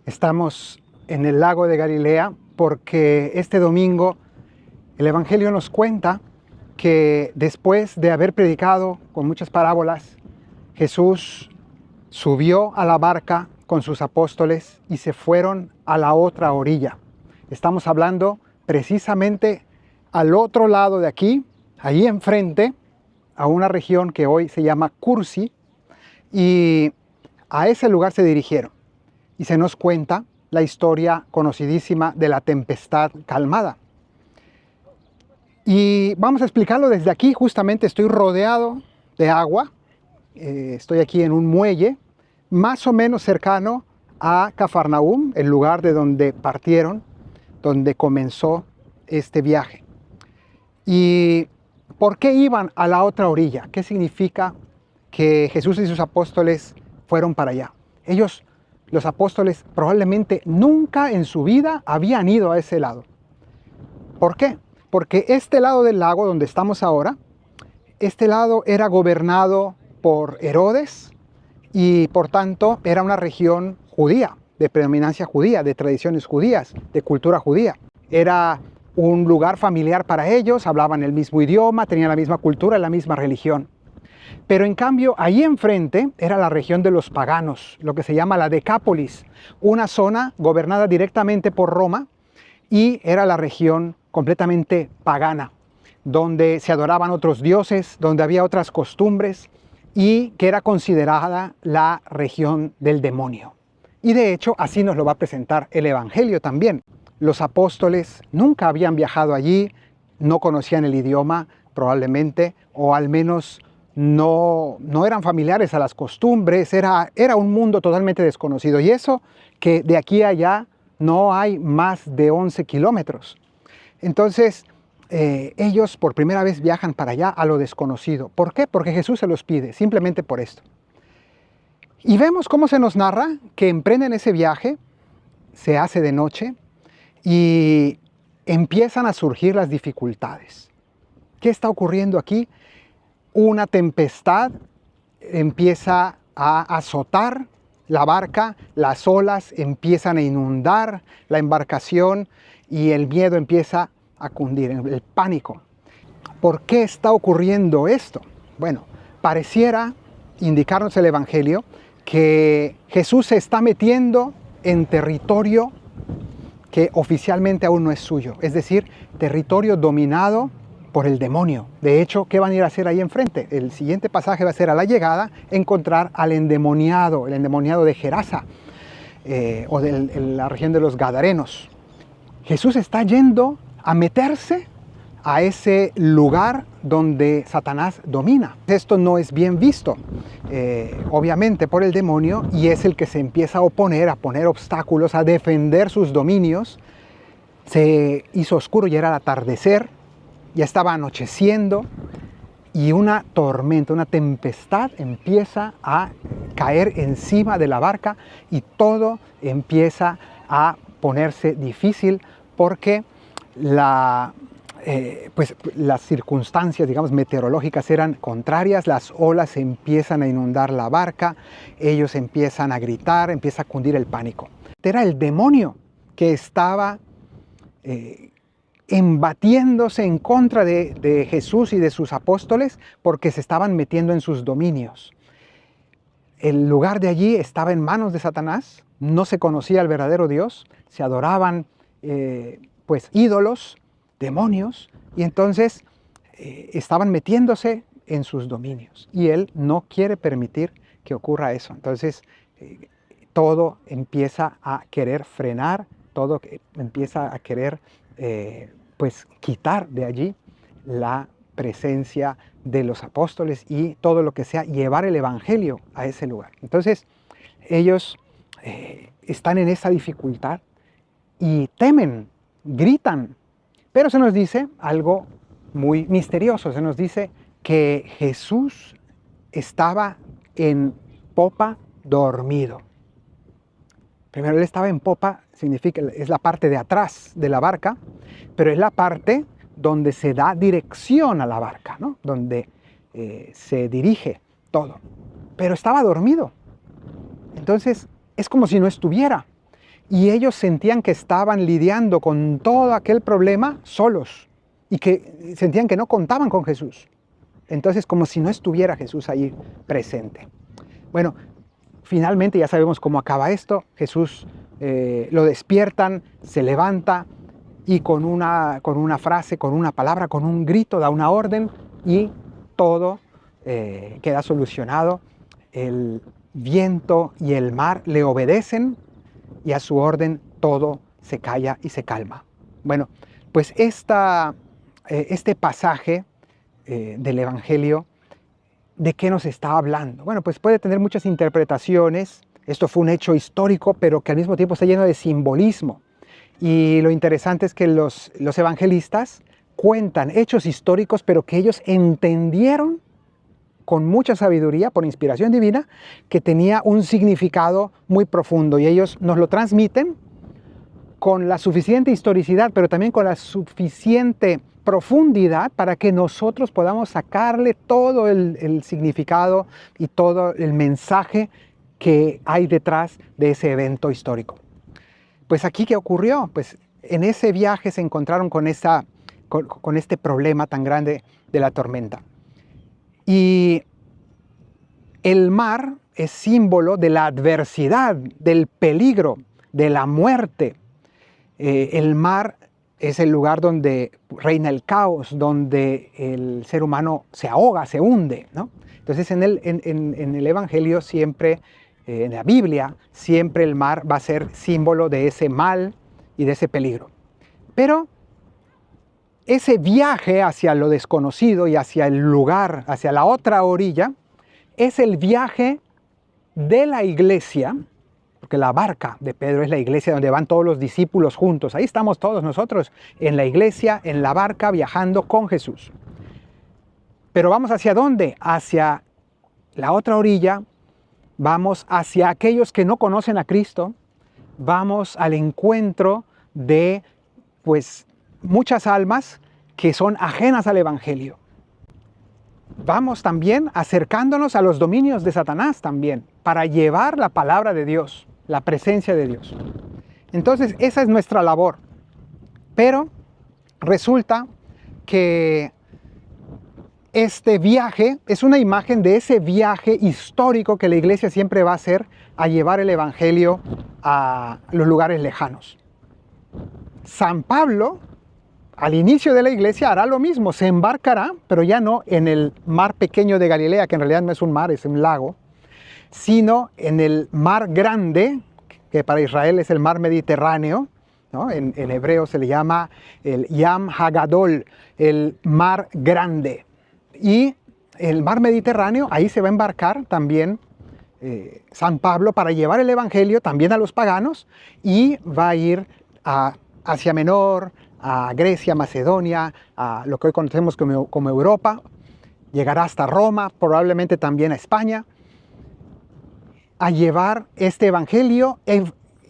Estamos en el lago de Galilea porque este domingo el Evangelio nos cuenta que después de haber predicado con muchas parábolas, Jesús subió a la barca con sus apóstoles y se fueron a la otra orilla. Estamos hablando precisamente al otro lado de aquí, allí enfrente, a una región que hoy se llama Cursi, y a ese lugar se dirigieron. Y se nos cuenta la historia conocidísima de la tempestad calmada. Y vamos a explicarlo desde aquí. Justamente estoy rodeado de agua. Estoy aquí en un muelle, más o menos cercano a Cafarnaúm, el lugar de donde partieron, donde comenzó este viaje. ¿Y por qué iban a la otra orilla? ¿Qué significa que Jesús y sus apóstoles fueron para allá? Ellos, los apóstoles, probablemente nunca en su vida habían ido a ese lado. ¿Por qué? Porque este lado del lago donde estamos ahora, este lado era gobernado por Herodes y por tanto era una región judía, de predominancia judía, de tradiciones judías, de cultura judía. Era un lugar familiar para ellos, hablaban el mismo idioma, tenían la misma cultura, la misma religión. Pero en cambio, ahí enfrente era la región de los paganos, lo que se llama la Decápolis, una zona gobernada directamente por Roma, y era la región completamente pagana, donde se adoraban otros dioses, donde había otras costumbres, y que era considerada la región del demonio. Y de hecho, así nos lo va a presentar el Evangelio también. Los apóstoles nunca habían viajado allí, no conocían el idioma probablemente, o al menos no eran familiares a las costumbres, era un mundo totalmente desconocido. Y eso que de aquí a allá no hay más de 11 kilómetros. Entonces, ellos por primera vez viajan para allá a lo desconocido. ¿Por qué? Porque Jesús se los pide, simplemente por esto. Y vemos cómo se nos narra que emprenden ese viaje, se hace de noche y empiezan a surgir las dificultades. ¿Qué está ocurriendo aquí? Una tempestad empieza a azotar la barca, las olas empiezan a inundar la embarcación y el miedo empieza a cundir, el pánico. ¿Por qué está ocurriendo esto? Bueno, pareciera indicarnos el Evangelio que Jesús se está metiendo en territorio que oficialmente aún no es suyo, es decir, territorio dominado por el demonio. De hecho, ¿qué van a ir a hacer ahí enfrente? El siguiente pasaje va a ser a la llegada, encontrar al endemoniado, el endemoniado de Gerasa, o de la región de los Gadarenos. Jesús está yendo a meterse a ese lugar donde Satanás domina. Esto no es bien visto, obviamente, por el demonio, y es el que se empieza a oponer, a poner obstáculos, a defender sus dominios. Se hizo oscuro, ya era el atardecer, ya estaba anocheciendo, y una tormenta, una tempestad empieza a caer encima de la barca y todo empieza a ponerse difícil porque las circunstancias, digamos, meteorológicas eran contrarias. Las olas empiezan a inundar la barca, ellos empiezan a gritar, empieza a cundir el pánico. Era el demonio que estaba embatiéndose en contra de Jesús y de sus apóstoles porque se estaban metiendo en sus dominios. El lugar de allí estaba en manos de Satanás, no se conocía al verdadero Dios, se adoraban ídolos, demonios, y entonces estaban metiéndose en sus dominios. Y él no quiere permitir que ocurra eso. Entonces todo empieza a querer frenar, todo empieza a querer quitar de allí la presencia de los apóstoles y todo lo que sea, llevar el Evangelio a ese lugar. Entonces ellos están en esa dificultad y temen, gritan, pero se nos dice algo muy misterioso. Se nos dice que Jesús estaba en popa dormido. Primero, él estaba en popa, significa, es la parte de atrás de la barca, pero es la parte donde se da dirección a la barca, ¿no? Donde se dirige todo. Pero estaba dormido. Entonces, es como si no estuviera. y ellos sentían que estaban lidiando con todo aquel problema solos y que sentían que no contaban con Jesús. Entonces, como si no estuviera Jesús ahí presente. Bueno, finalmente ya sabemos cómo acaba esto. Jesús lo despiertan, se levanta y con una frase, con una palabra, con un grito, da una orden y todo queda solucionado. El viento y el mar le obedecen y a su orden todo se calla y se calma. Bueno, pues este pasaje del Evangelio, ¿de qué nos está hablando? Bueno, pues puede tener muchas interpretaciones. Esto fue un hecho histórico, pero que al mismo tiempo está lleno de simbolismo. Y lo interesante es que los evangelistas cuentan hechos históricos, pero que ellos entendieron con mucha sabiduría, por inspiración divina, que tenía un significado muy profundo. Y ellos nos lo transmiten con la suficiente historicidad, pero también con la suficiente profundidad para que nosotros podamos sacarle todo el significado y todo el mensaje que hay detrás de ese evento histórico. Pues aquí, ¿qué ocurrió? Pues en ese viaje se encontraron con este problema tan grande de la tormenta. Y el mar es símbolo de la adversidad, del peligro, de la muerte. El mar es el lugar donde reina el caos, donde el ser humano se ahoga, se hunde, ¿no? Entonces en el Evangelio siempre, en la Biblia, siempre el mar va a ser símbolo de ese mal y de ese peligro. Pero ese viaje hacia lo desconocido y hacia el lugar, hacia la otra orilla, es el viaje de la iglesia, porque la barca de Pedro es la iglesia donde van todos los discípulos juntos. Ahí estamos todos nosotros, en la iglesia, en la barca, viajando con Jesús. Pero ¿vamos hacia dónde? Hacia la otra orilla, vamos hacia aquellos que no conocen a Cristo, vamos al encuentro de, pues, muchas almas que son ajenas al Evangelio. Vamos también acercándonos a los dominios de Satanás también, para llevar la palabra de Dios, la presencia de Dios. Entonces, esa es nuestra labor. Pero resulta que este viaje es una imagen de ese viaje histórico que la iglesia siempre va a hacer a llevar el Evangelio a los lugares lejanos. San Pablo, al inicio de la iglesia, hará lo mismo, se embarcará, pero ya no en el mar pequeño de Galilea, que en realidad no es un mar, es un lago, sino en el mar grande, que para Israel es el mar Mediterráneo, ¿no? En hebreo se le llama el Yam Hagadol, el mar grande. Y el mar Mediterráneo, ahí se va a embarcar también San Pablo para llevar el Evangelio también a los paganos, y va a ir a Asia Menor, a Grecia, Macedonia, a lo que hoy conocemos como Europa, llegará hasta Roma, probablemente también a España, a llevar este Evangelio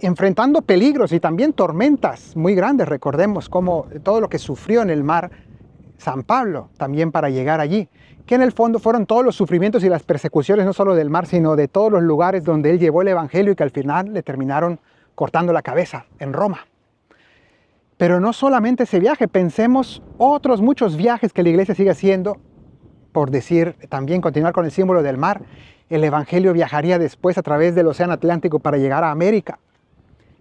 enfrentando peligros y también tormentas muy grandes. Recordemos cómo todo lo que sufrió en el mar San Pablo también para llegar allí, que en el fondo fueron todos los sufrimientos y las persecuciones no solo del mar, sino de todos los lugares donde él llevó el Evangelio y que al final le terminaron cortando la cabeza en Roma. Pero no solamente ese viaje, pensemos otros muchos viajes que la iglesia sigue haciendo, por decir, también continuar con el símbolo del mar. El Evangelio viajaría después a través del Océano Atlántico para llegar a América,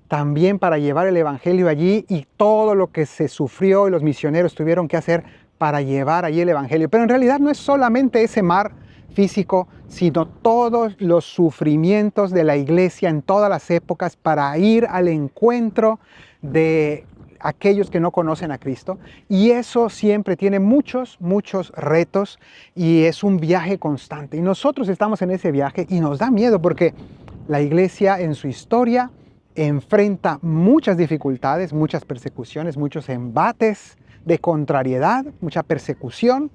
también para llevar el Evangelio allí y todo lo que se sufrió y los misioneros tuvieron que hacer para llevar allí el Evangelio. Pero en realidad no es solamente ese mar físico, sino todos los sufrimientos de la iglesia en todas las épocas para ir al encuentro de aquellos que no conocen a Cristo, y eso siempre tiene muchos retos y es un viaje constante, y nosotros estamos en ese viaje y nos da miedo porque la iglesia en su historia enfrenta muchas dificultades, muchas persecuciones, muchos embates de contrariedad, mucha persecución.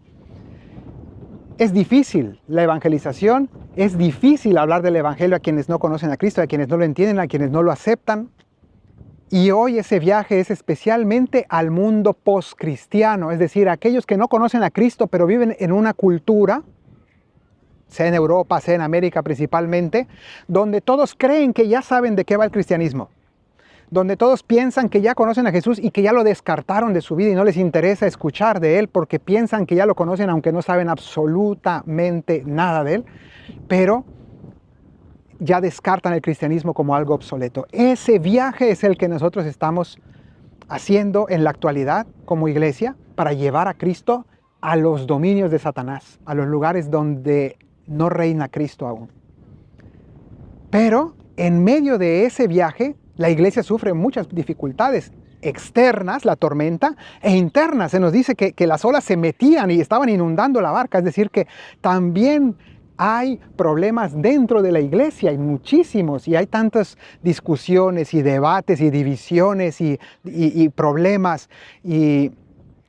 Es difícil la evangelización, es difícil hablar del Evangelio a quienes no conocen a Cristo, a quienes no lo entienden, a quienes no lo aceptan. Y hoy ese viaje es especialmente al mundo postcristiano, es decir, aquellos que no conocen a Cristo pero viven en una cultura, sea en Europa, sea en América principalmente, donde todos creen que ya saben de qué va el cristianismo, donde todos piensan que ya conocen a Jesús y que ya lo descartaron de su vida y no les interesa escuchar de Él porque piensan que ya lo conocen aunque no saben absolutamente nada de Él, pero ya descartan el cristianismo como algo obsoleto. Ese viaje es el que nosotros estamos haciendo en la actualidad como iglesia para llevar a Cristo a los dominios de Satanás, a los lugares donde no reina Cristo aún. Pero en medio de ese viaje, la iglesia sufre muchas dificultades externas, la tormenta, e internas. Se nos dice que las olas se metían y estaban inundando la barca, es decir, que también hay problemas dentro de la iglesia, hay muchísimos, y hay tantas discusiones y debates y divisiones y problemas, y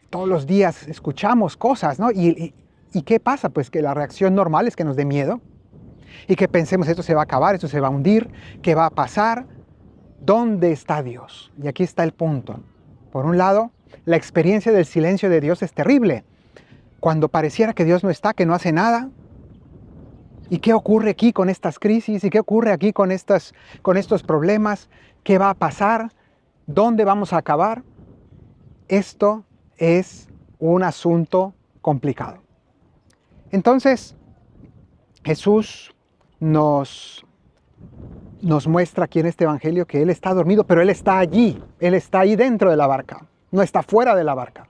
todos los días escuchamos cosas, ¿no? ¿Y qué pasa? Pues que la reacción normal es que nos dé miedo, y que pensemos esto se va a acabar, esto se va a hundir, ¿qué va a pasar? ¿Dónde está Dios? Y aquí está el punto. Por un lado, la experiencia del silencio de Dios es terrible. Cuando pareciera que Dios no está, que no hace nada. ¿Y qué ocurre aquí con estas crisis? ¿Y qué ocurre aquí con estos problemas? ¿Qué va a pasar? ¿Dónde vamos a acabar? Esto es un asunto complicado. Entonces, Jesús nos muestra aquí en este evangelio que Él está dormido, pero Él está allí, Él está ahí dentro de la barca, no está fuera de la barca.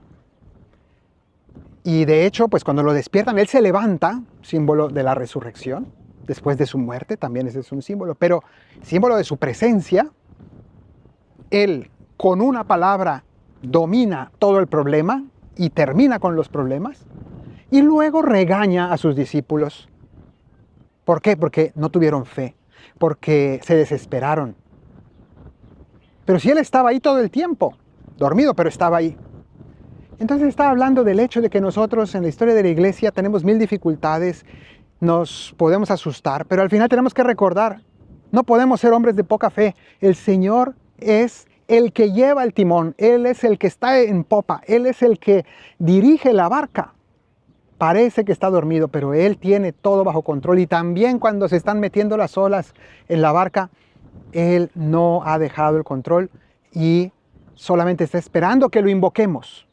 Y de hecho, pues cuando lo despiertan, Él se levanta, símbolo de la resurrección, después de su muerte, también ese es un símbolo, pero símbolo de su presencia. Él, con una palabra, domina todo el problema y termina con los problemas, y luego regaña a sus discípulos. ¿Por qué? Porque no tuvieron fe, porque se desesperaron. Pero si Él estaba ahí todo el tiempo, dormido, pero estaba ahí. Entonces está hablando del hecho de que nosotros en la historia de la iglesia tenemos mil dificultades, nos podemos asustar, pero al final tenemos que recordar, no podemos ser hombres de poca fe. El Señor es el que lleva el timón, Él es el que está en popa, Él es el que dirige la barca. Parece que está dormido, pero Él tiene todo bajo control, y también cuando se están metiendo las olas en la barca, Él no ha dejado el control y solamente está esperando que lo invoquemos.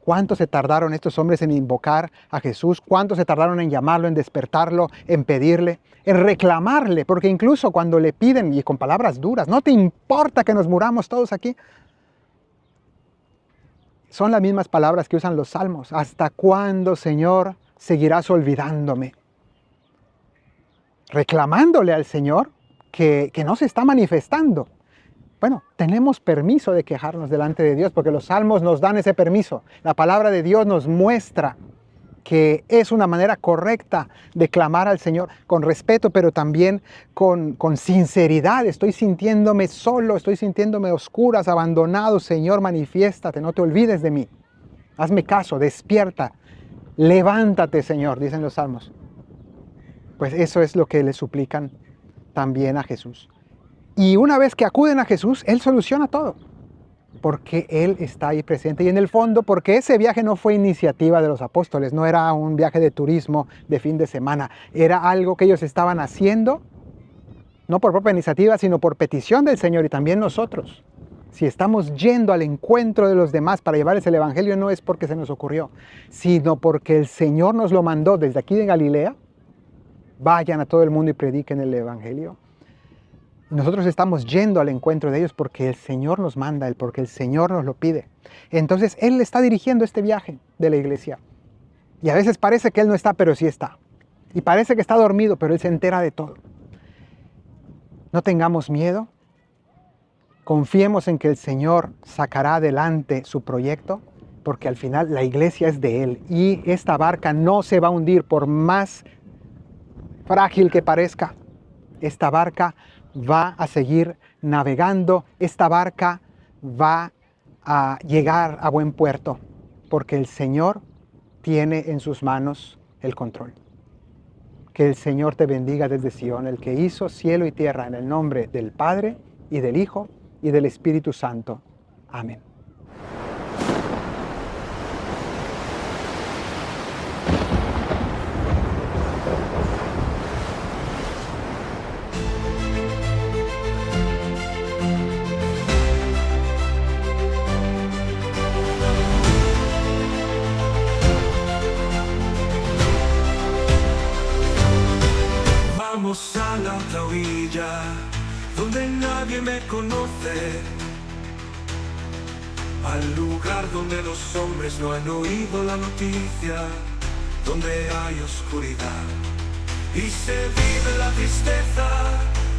¿Cuánto se tardaron estos hombres en invocar a Jesús? ¿Cuánto se tardaron en llamarlo, en despertarlo, en pedirle, en reclamarle? Porque incluso cuando le piden, y con palabras duras, ¿no te importa que nos muramos todos aquí? Son las mismas palabras que usan los salmos. ¿Hasta cuándo, Señor, seguirás olvidándome? Reclamándole al Señor que no se está manifestando. Bueno, tenemos permiso de quejarnos delante de Dios porque los salmos nos dan ese permiso. La palabra de Dios nos muestra que es una manera correcta de clamar al Señor con respeto, pero también con sinceridad. Estoy sintiéndome solo, estoy sintiéndome a oscuras, abandonado. Señor, manifiéstate, no te olvides de mí. Hazme caso, despierta, levántate, Señor, dicen los salmos. Pues eso es lo que le suplican también a Jesús. Y una vez que acuden a Jesús, Él soluciona todo, porque Él está ahí presente. Y en el fondo, porque ese viaje no fue iniciativa de los apóstoles, no era un viaje de turismo de fin de semana, era algo que ellos estaban haciendo, no por propia iniciativa, sino por petición del Señor, y también nosotros. Si estamos yendo al encuentro de los demás para llevarles el Evangelio, no es porque se nos ocurrió, sino porque el Señor nos lo mandó desde aquí de Galilea. Vayan a todo el mundo y prediquen el Evangelio. Nosotros estamos yendo al encuentro de ellos porque el Señor nos manda, porque el Señor nos lo pide. Entonces Él está dirigiendo este viaje de la iglesia. Y a veces parece que Él no está, pero sí está. Y parece que está dormido, pero Él se entera de todo. No tengamos miedo. Confiemos en que el Señor sacará adelante su proyecto, porque al final la iglesia es de Él. Y esta barca no se va a hundir por más frágil que parezca. Esta barca va a seguir navegando, esta barca va a llegar a buen puerto, porque el Señor tiene en sus manos el control. Que el Señor te bendiga desde Sion, el que hizo cielo y tierra, en el nombre del Padre, y del Hijo, y del Espíritu Santo. Amén. Vamos a la otra orilla, donde nadie me conoce, al lugar donde los hombres no han oído la noticia, donde hay oscuridad y se vive la tristeza,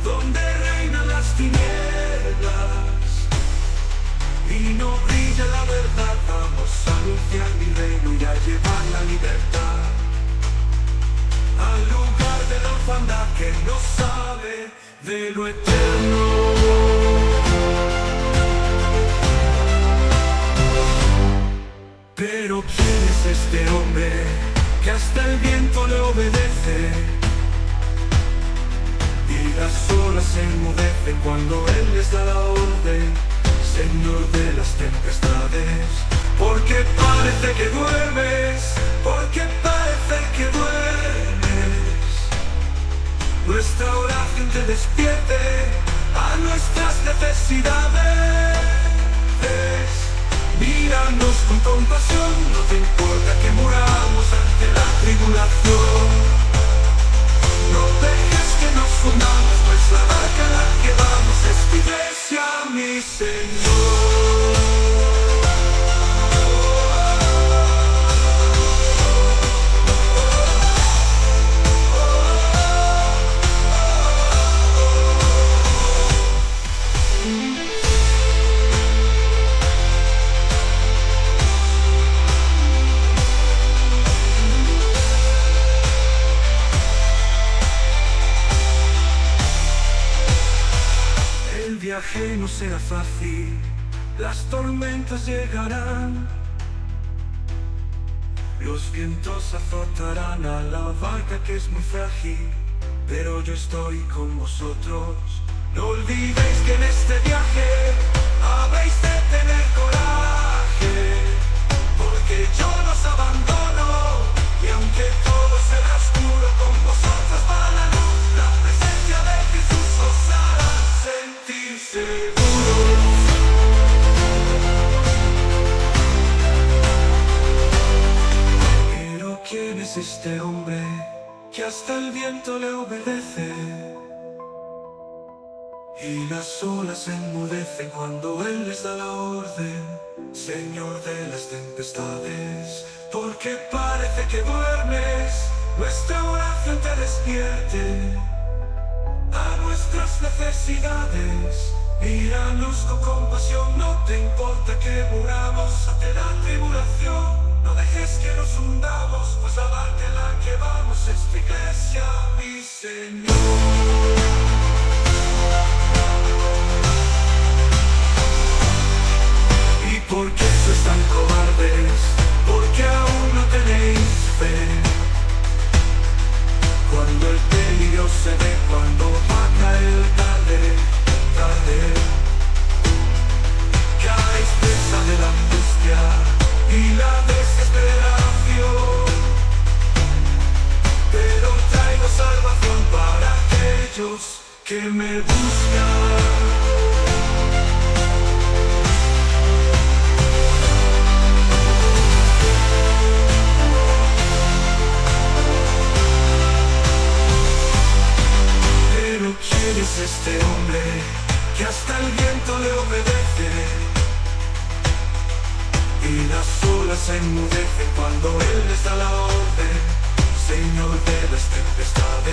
donde reinan las tinieblas y no brilla la verdad. Vamos a anunciar mi reino y a llevar la libertad al lugar de la orfandad que no sabe de lo eterno. Pero ¿quién es este hombre que hasta el viento le obedece? Y las olas se enmudecen cuando él les da la orden, Señor de las tempestades. Porque parece que duermes, porque parece que duermes. Nuestra oración te despierte a nuestras necesidades. Míranos con compasión, no te importa que muramos ante la tribulación. No dejes que nos fundamos, pues la barca a la que vamos es tu iglesia, mi Señor. El viaje no será fácil, las tormentas llegarán, los vientos azotarán a la barca que es muy frágil, pero yo estoy con vosotros. No olvidéis que en este viaje habéis de tener coraje, porque yo no os abandono, y aunque todo será oscuro, con vosotros va la luz. La presencia de Jesús os hará sentir seguros. Pero ¿quién es este hombre que hasta el viento le obedece? Y las olas se enmudecen cuando él les da la orden, Señor de las tempestades. Porque parece que duermes, nuestra oración te despierte a nuestras necesidades. Míranos con compasión, no te importa que muramos ante la tribulación. No dejes que nos hundamos, pues la barca en la que vamos es tu iglesia, mi Señor. ¿Y por qué sois tan cobardes? Porque aún no tenéis fe. Cuando el peligro se ve, cuando va a caer tarde, tarde, caéis presa de la angustia y la desesperación. Pero traigo salvación para aquellos que me buscan. ¿Quién es este hombre que hasta el viento le obedece? Y las olas se enmudecen cuando él les da la orden, Señor de las tempestades.